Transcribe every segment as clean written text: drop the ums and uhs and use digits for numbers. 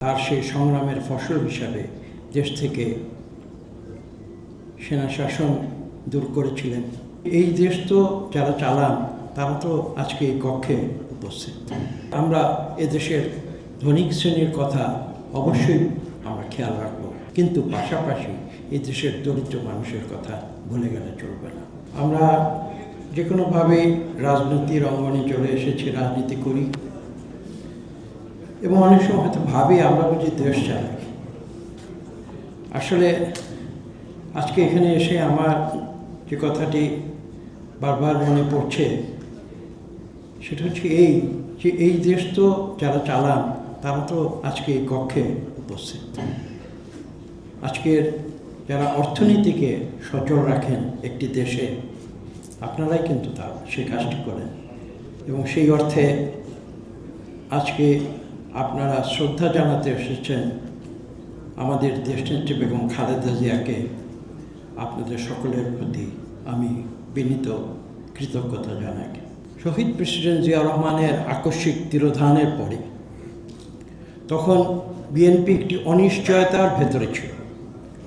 তার সেই সংগ্রামের ফসল হিসাবে দেশ থেকে সেনা শাসন দূর করেছিলেন। এই দেশ তো যারা চালান তারা তো আজকে এই কক্ষে উপস্থিত। আমরা এদেশের ধনিক শ্রেণীর কথা অবশ্যই আমরা খেয়াল রাখবো, কিন্তু পাশাপাশি এই দেশের দরিদ্র মানুষের কথা ভুলে গেলে চলবে না। আমরা যে কোনোভাবেই রাজনীতির অঙ্গনে চলে এসেছি, রাজনীতি করি এবং অনেক সময় হয়তো ভাবি আমরা বুঝি দেশ চালাই। আসলে আজকে এখানে এসে আমার যে কথাটি বারবার মনে পড়ছে সেটা হচ্ছে যে এই দেশ তো যারা চালান তারা তো আজকে এই কক্ষে উপস্থিত। আজকের যারা অর্থনীতিকে সচল রাখেন একটি দেশে, আপনারাই কিন্তু সেই কাজটি করেন এবং সেই অর্থে আজকে আপনারা শ্রদ্ধা জানাতে এসেছেন আমাদের দেশনেত্রী বেগম খালেদা জিয়াকে। আপনাদের সকলের প্রতি আমি বিনীত কৃতজ্ঞতা জানাই। শহীদ প্রেসিডেন্ট জিয়া রহমানের আকস্মিক তিরোধানের পরে তখন বিএনপি একটি অনিশ্চয়তার ভেতরে ছিল।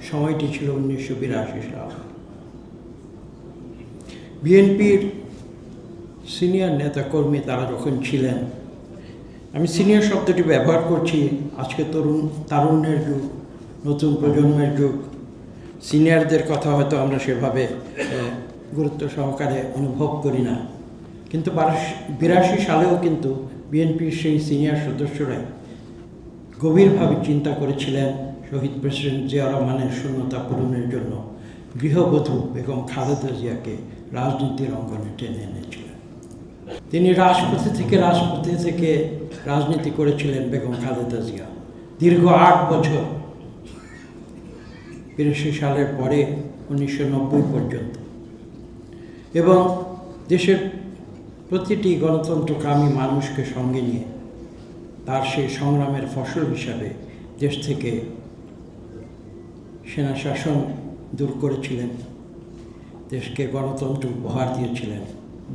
সময়টি ছিল 1982 সাল। বিএনপির সিনিয়র নেতাকর্মী তারা যখন ছিলেন, আমি সিনিয়র শব্দটি ব্যবহার করছি, আজকে তারুণ্যের যুগ, নতুন প্রজন্মের যুগ। সিনিয়রদের কথা হয়তো আমরা সেভাবে গুরুত্ব সহকারে অনুভব করি না, কিন্তু 82 সালেও কিন্তু বিএনপির সেই সিনিয়র সদস্যরাই গভীরভাবে চিন্তা করেছিলেন শহীদ প্রেসিডেন্ট জিয়া রহমানের শূন্যতা পূরণের জন্য গৃহবধূ বেগম খালেদা জিয়াকে রাজনীতির অঙ্গনে টেনে এনেছিলেন। তিনি রাজপথে থেকে রাজনীতি করেছিলেন বেগম খালেদা জিয়া দীর্ঘ 8 বছর, 82 সালের পরে 1990 পর্যন্ত, এবং দেশের প্রতিটি গণতন্ত্রকামী মানুষকে সঙ্গে নিয়ে তার সেই সংগ্রামের ফসল হিসাবে দেশ থেকে সেনা শাসন দূর করেছিলেন, দেশকে গণতন্ত্র উপহার দিয়েছিলেন,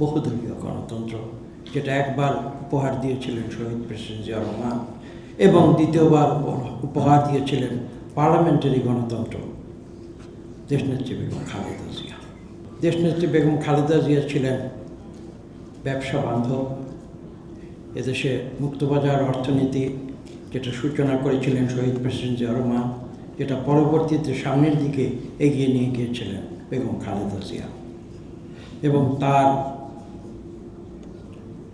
বহুদলীয় গণতন্ত্র, যেটা একবার উপহার দিয়েছিলেন শহীদ প্রেসিডেন্ট জিয়া রহমান এবং দ্বিতীয়বার উপহার দিয়েছিলেন পার্লামেন্টারি গণতন্ত্র দেশনেত্রী বেগম খালেদা জিয়া। দেশনেত্রী বেগম খালেদা জিয়া ছিলেন ব্যবসা বান্ধব। এদেশে মুক্তবাজার অর্থনীতি যেটা সূচনা করেছিলেন শহীদ প্রেসিডেন্ট জিয়া রহমান, যেটা পরবর্তীতে সামনের দিকে এগিয়ে নিয়ে গিয়েছিলেন বেগম খালেদা জিয়া, এবং তার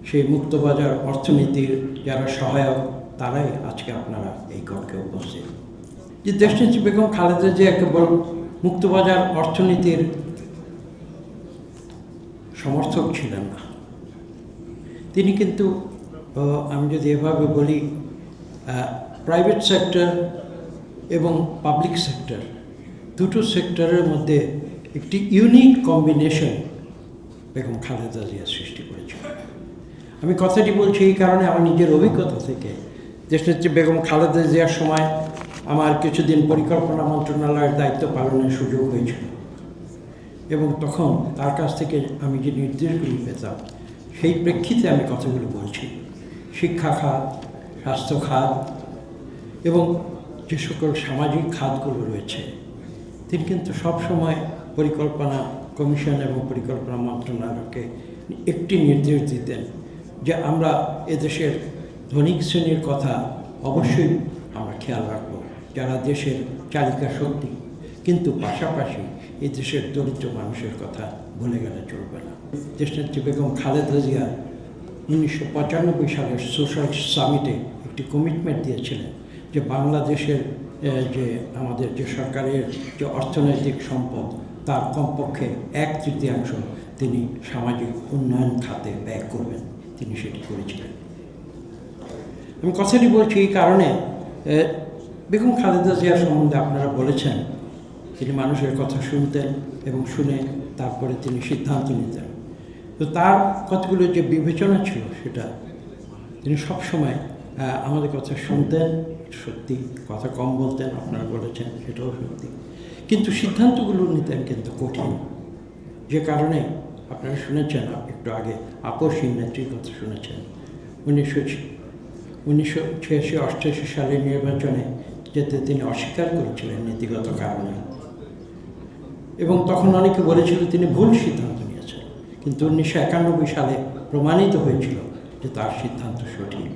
সেই মুক্তবাজার অর্থনীতির যারা সহায়ক তারাই আজকে আপনারা এই কক্ষে উপস্থিত। যে দেশনেত্রী বেগম খালেদা জিয়া কেবল মুক্তবাজার অর্থনীতির সমর্থক ছিলেন না, তিনি কিন্তু আমি যদি এভাবে বলি প্রাইভেট সেক্টর এবং পাবলিক সেক্টর দুটো সেক্টরের মধ্যে একটি ইউনিক কম্বিনেশন বেগম খালেদা জিয়া সৃষ্টি করেছিলেন। আমি কথাটি বলছি এই কারণে আমার নিজের অভিজ্ঞতা থেকে। দেশনেত্রী বেগম খালেদা জিয়ার সময় আমার কিছুদিন পরিকল্পনা মন্ত্রণালয়ের দায়িত্ব পালনের সুযোগ হয়েছিল এবং তখন তার কাছ থেকে আমি যে নির্দেশগুলি পেতাম সেই প্রেক্ষিতে আমি কথাগুলো বলছি। শিক্ষা খাত, স্বাস্থ্য খাত এবং যে সকল সামাজিক খাতগুলো রয়েছে, তিনি কিন্তু সবসময় পরিকল্পনা কমিশন এবং পরিকল্পনা মন্ত্রণালয়কে একটি নির্দেশ দিতেন যে আমরা এদেশের ধনিক শ্রেণীর কথা অবশ্যই আমরা খেয়াল রাখবো, যারা দেশের চালিকা শক্তি, কিন্তু পাশাপাশি এই দেশের দরিদ্র মানুষের কথা ভুলে গেলে চলবে না। দেশনেত্রী বেগম খালেদা জিয়া 1995 সালের সোশ্যাল সামিটে একটি কমিটমেন্ট দিয়েছিলেন যে বাংলাদেশের যে আমাদের যে সরকারের যে অর্থনৈতিক সম্পদ তার কমপক্ষে 1/3 তিনি সামাজিক উন্নয়ন খাতে ব্যয় করবেন। তিনি সেটি করেছিলেন। আমি কথাটি বলছি এই কারণে, বেগম খালেদা জিয়া সম্বন্ধে আপনারা বলেছেন তিনি মানুষের কথা শুনতেন এবং শুনে তারপরে তিনি সিদ্ধান্ত নিতেন। তো তার কতগুলো যে বিবেচনা ছিল সেটা তিনি সবসময় আমাদের কথা শুনতেন, সত্যি কথা কম বলতেন, আপনারা বলেছেন সেটাও সত্যি, কিন্তু সিদ্ধান্তগুলো নিতেন কিন্তু কঠিন। যে কারণে আপনারা শুনেছেন একটু আগে আপসহীন নেত্রীর কথা শুনেছেন। 1986-88 সালের নির্বাচনে যেতে তিনি অস্বীকার করেছিলেন নীতিগত কারণে, এবং তখন অনেকে বলেছিল তিনি ভুল সিদ্ধান্ত নিয়েছেন। কিন্তু 1991 সালে প্রমাণিত হয়েছিল যে তার সিদ্ধান্ত সঠিক।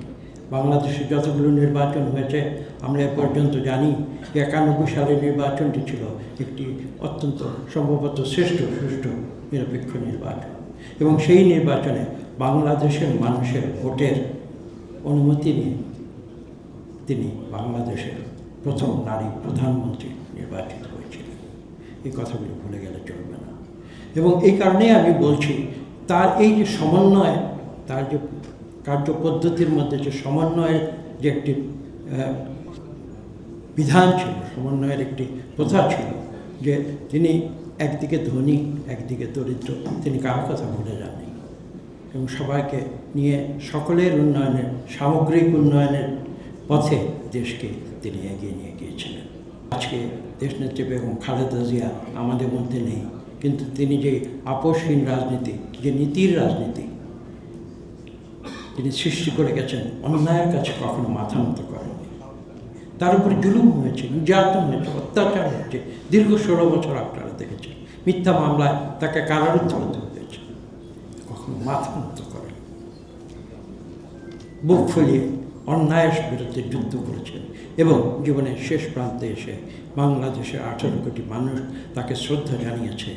বাংলাদেশে যতগুলো নির্বাচন হয়েছে আমরা এ পর্যন্ত জানি যে 91 সালের নির্বাচনটি ছিল একটি অত্যন্ত সম্ভবত শ্রেষ্ঠ সুষ্ঠু নিরপেক্ষ নির্বাচন, এবং সেই নির্বাচনে বাংলাদেশের মানুষের ভোটের অনুমতি নিয়ে তিনি বাংলাদেশের প্রথম নারী প্রধানমন্ত্রী নির্বাচিত হয়েছিলেন। এই কথাগুলো ভুলে গেলে চলবে না। এবং এই কারণেই আমি বলছি, তার এই যে সমন্বয়, তার যে কার্যপদ্ধতির মধ্যে যে সমন্বয়ের যে একটি বিধান ছিল, সমন্বয়ের একটি প্রথা ছিল, যে তিনি একদিকে ধনী একদিকে দরিদ্র, তিনি কারো কথা ভুলে যাননি, এবং সবাইকে নিয়ে সকলের উন্নয়নের, সামগ্রিক উন্নয়নের পথে দেশকে তিনি এগিয়ে নিয়ে গিয়েছিলেন। আজকে দেশনেত্রী বেগম খালেদা জিয়া আমাদের মধ্যে নেই, কিন্তু তিনি যে আপোষহীন রাজনীতি, যে নীতির রাজনীতি তিনি সৃষ্টি করে গেছেন, অন্যায়ের কাছে কখনো মাথা নত করেননি। তার উপরে জুলুম হয়েছে, নির্যাতন হয়েছে, অত্যাচার হয়েছে, দীর্ঘ 16 বছর আপনারা দেখেছেন। মিথ্যা মামলায় তাকে কারারুদ্ধ হতে হয়েছে, কখনো মাথা নত করেন, বুক ফুলিয়ে অন্যায়ের বিরুদ্ধে যুদ্ধ করেছেন, এবং জীবনের শেষ প্রান্তে এসে বাংলাদেশের 18 কোটি মানুষ তাকে শ্রদ্ধা জানিয়েছে।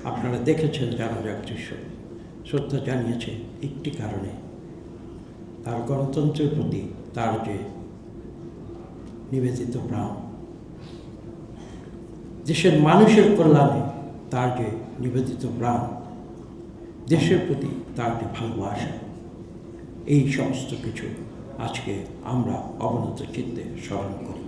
আপনারা দেখেছেন জানাজার দৃশ্য, শ্রদ্ধা জানিয়েছে একটি কারণে, তার গণতন্ত্রের প্রতি তার যে নিবেদিত প্রাণ, দেশের মানুষের কল্যাণে তার যে নিবেদিত প্রাণ, দেশের প্রতি তার যে ভালোবাসা, এই সমস্ত কিছু আজকে আমরা অবনত চিত্তে স্মরণ করি।